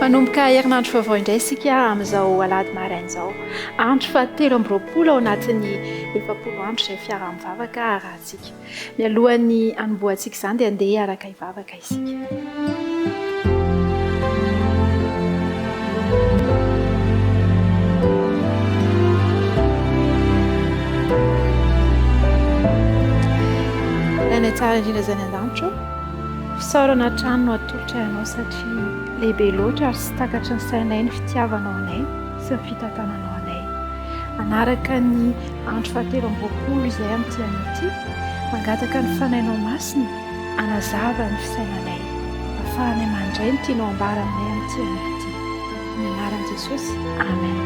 Manomboka herinandro vaovao indray isika amin'izao alady marain'izao. Andro fa 13 ao anatin'ny 70 andro izay fiaraham-mivavaka arahantsika. Mialohan'ny hanombohantsika izany dia andeha araka hivavaka isika. Ilaina tsara indrindra izany an-danitro. Fisaorana trano no atolotra ianao satria lehibe loatra ary sy takatry ny sainay ny fitiavanao anay sy ny fitantananao anay. Manaraka ny andro fa 13 izay amin'ity an'ity, mangataka ny fanainao masina anazava ny fisainanay. Ahafahanay mandray ny tianao ambara aminay amin'ity an'ity. Ny anaran'i Jesosy. Amen.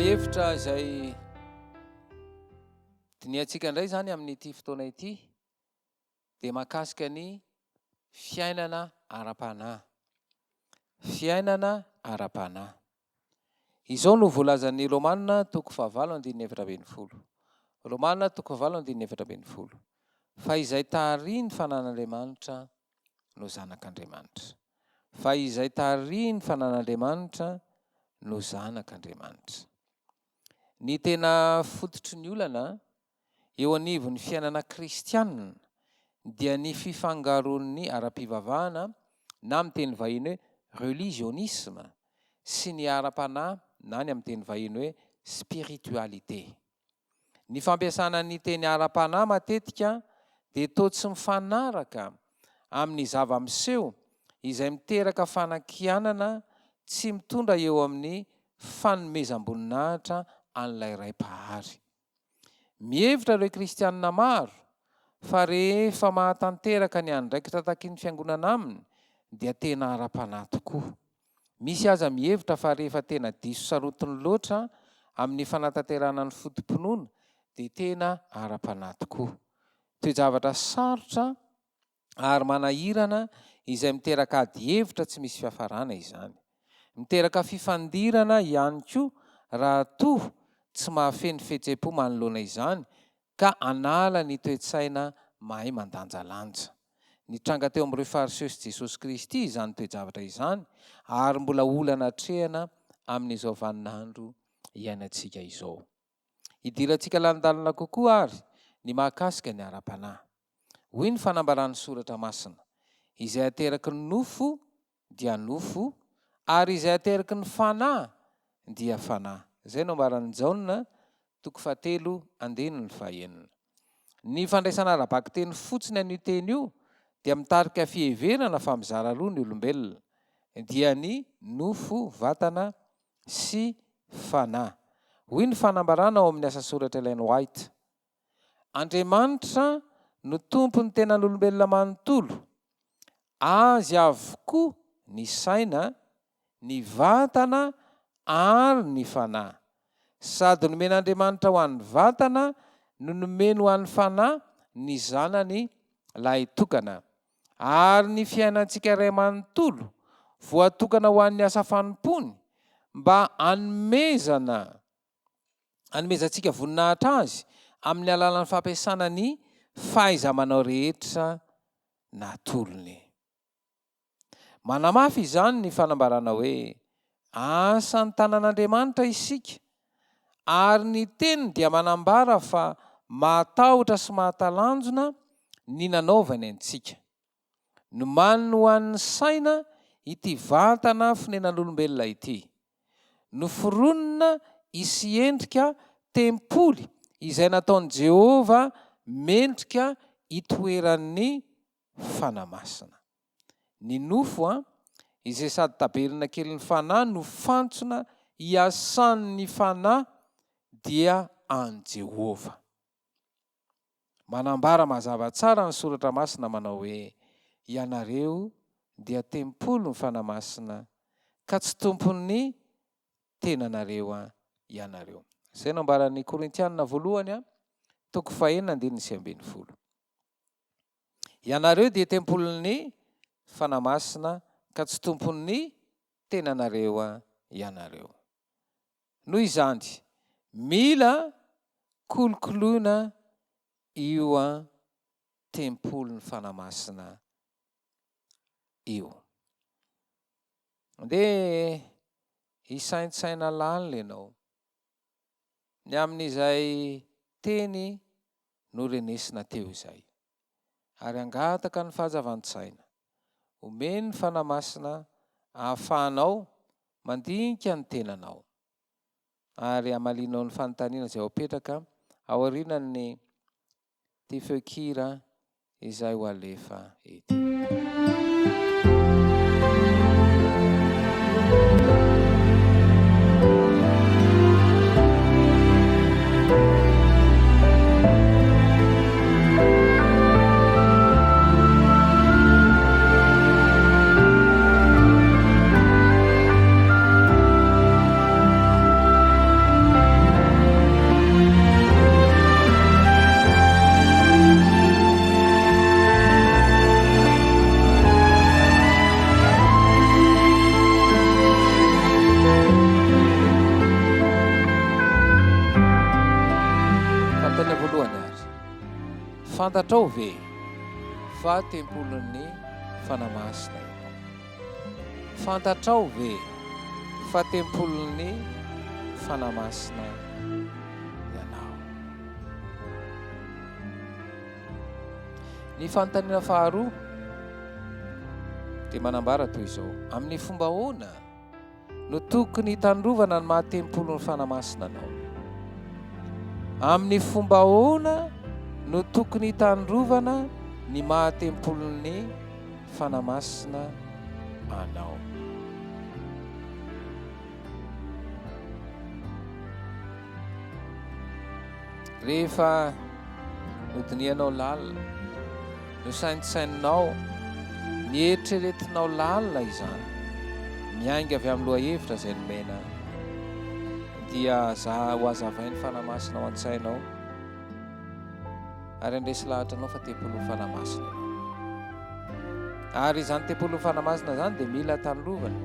Hevitra izay diniantsika indray zany amin'ity fotoana ity dia mahakasika ny fiainana ara-panahy. Fiainana ara-panahy. Izao no voalazan'ny Romanina 9:20. Romanina 9:20. Fa izay tahariany ny fanan'Andriamanitra no zanak'Andriamanitra. Fa izay tahariany ny fanan'Andriamanitra no zanak'Andriamanitra. Ny tena fototry ny olana eo anivon'ny fiainana kristianina dia ny fifangaroan'ny ara-pivavahana na amin'ny teny vahiny hoe religionisme sy ny ara-panahy na ny amin'ny teny vahiny hoe spiritualité. Ny fampiasana ny teny ara-panahy matetika dia toa tsy mifanaraka amin'ny zava-miseho izay miteraka fanakianana tsy mitondra eo amin'ny fanomezam-boninahitra an'ilay ray-pahary. Mihevitra ireo kristianina maro fa rehefa mahatanteraka ny andraikitra taky ny fiangonana aminy dia tena ara-panahy tokoa. Misy aza mihevitra fa rehefa tena diso sarotiny loatra amin'ny fanatanterana ny fotom-pinoana dia tena ara-panahy tokoa. Toe-javatra sarotra ary manahirana izay miteraka ady hevitra tsy misy fiafarana izany. Miteraka fifandirana ihany koa raha toa tsy mahafeny fihetseham-po manoloana izany ka anala ny toe-tsaina mahay mandanjalanja. Nitranga teo amin'ireo fariseo sy Jesosy Kristy izany toe-javatra izany ary mbola olana hatrehana amin'izao vaninandro iainantsika izao. Idirantsika lanindalina kokoa ary ny mahakasika ny ara-panahy. Hoy ny fanambaran'ny soratra masina, izay ateraky ny nofo dia nofo ary izay ateraky ny fanahy dia fanahy. Izay no ambaran'ny Jaona 3:9. Ny fandraisana ara-baky teny fotsiny an'io teny io dia mitarika fiheverana fa mizara roa ny olombelona, dia ny nofo, vatana sy fanahy. Hoy ny fanambarana ao amin'ny asa soratra Ellen White, Andriamanitra no tompony tenan'olombelona manontolo, azy avokoa ny saina, ny vatana ary ny fanahy. Sady nomen'Andriamanitra ho an'ny vatana no nomeny ho an'ny fanahy ny zanany lahy tokana. Ary ny fiainantsika iray manontolo voatokana ho an'ny asa fanompony mba hanomezantsika voninahitra azy amin'ny alalan'ny fampiasana ny fahaiza-manao rehetra natolony. Manamafy izany ny fanambarana hoe asan'ny tanan'Andriamanitra isika ary ny teniny dia manambara fa matahotra sy mahatalanjona ny nanaovany antsika. Nomaniny ho an'ny saina ity vatana fonenan'olombelona ity. Noforonina hisy endrika tempoly izay nataon'i Jehova mendrika hitoeran'ny fanamasina. Ny nofo izay sady taberina kely ny fanahy no fantsona hiasan'ny fanahy dia an Jehova. Manambara mazava tsara ny soratra masina manao hoe ianareo dia tempolo ny fanahy masina ka tsy tompon'ny tenanareo ianareo. Zay nambaran'ny Korintianina voalohany a 4:9. Ianareo dia tempolon'ny fanamasina ka tsy tompon'ny tenanareo ianareo. Noho izany mila kolokoloina io tempolon'ny fanamasina io. Dia hisaintsaina lalina ianao ny amin'izay teny no renesina teo izay, ary angataka ny fahazavantsaina omeny ny fanamasina ahafahanao mandinika ny tenanao, ary amalinao ny fanontaniana izay apetraka ao aorianan'ny ty feokira izay ho alefa ety. Fantatrao ve fa tempolon'ny fanamasina ianao? Fantatrao ve fa tempolon'ny fanamasina ianao? Ny fanontaniana faharoa dia manambara toy izao: amin'ny fomba ahoana no tokony hitandrovana ny mahatempolon'ny fanamasina anao? Amin'ny fomba ahoana no tokony hitandrovana ny mahatempolon'ny fanamasina anao? Rehefa nodinianao lalina, no saintsaininao, nieritreretinao lalina izany, miainga avy amin'ny lohahevitra izay nomena, dia ho azavain'ny fanamasina ao an-tsainao, ary andresy lahatra anao fa tempolon'ny fanamasina ianao. Ary izany tempolon'ny fanamasina izany dia mila tandrovana,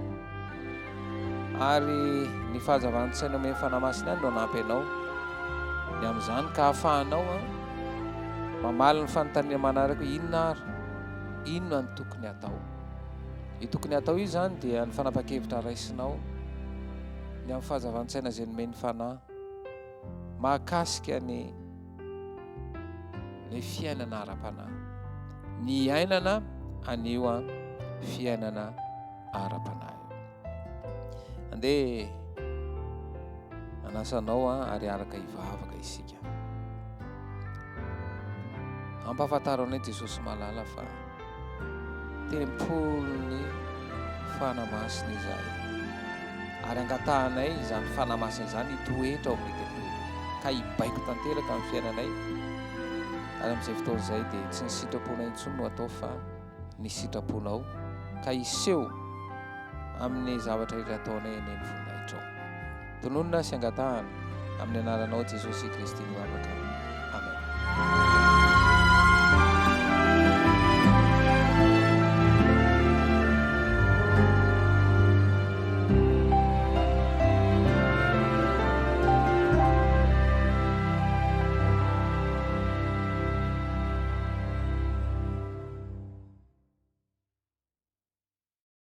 ary ny fahazavantsaina amin'ny fanamasina ihany no hanampy anao ny amin'izany, ka ahafahanao mamaly ny fanontaniana manaraka: inona ary, inona ny tokony atao? Io tokony atao io izany dia ny fanapa-kevitra raisinao ny amin'ny fahazavantsaina izay nomeny fanahy mahakasika ny fiainana ara-panahy, ny ainana anio fiainana ara-panahy. Andeha anasanao ary araka hivavaka isika. Ampahafantaranay Jesosy malala fa tempolon'ny fanamasina izay, ary angatahanay izany fanamasina izany hitoetra ao amin'ny tempolo, ka hibaiko tanteraka amin'ny fiainanay. Ary amin'izay fotoana izay dia tsy ny sitraponay intsony no atao fa ny sitraponao, ka hiseho amin'ny zavatra rehetra ataonay eny amin'ny voninahitra ao. Tononona sy angatahana amin'ny anaranao Jesosy Kristy ny vavaka.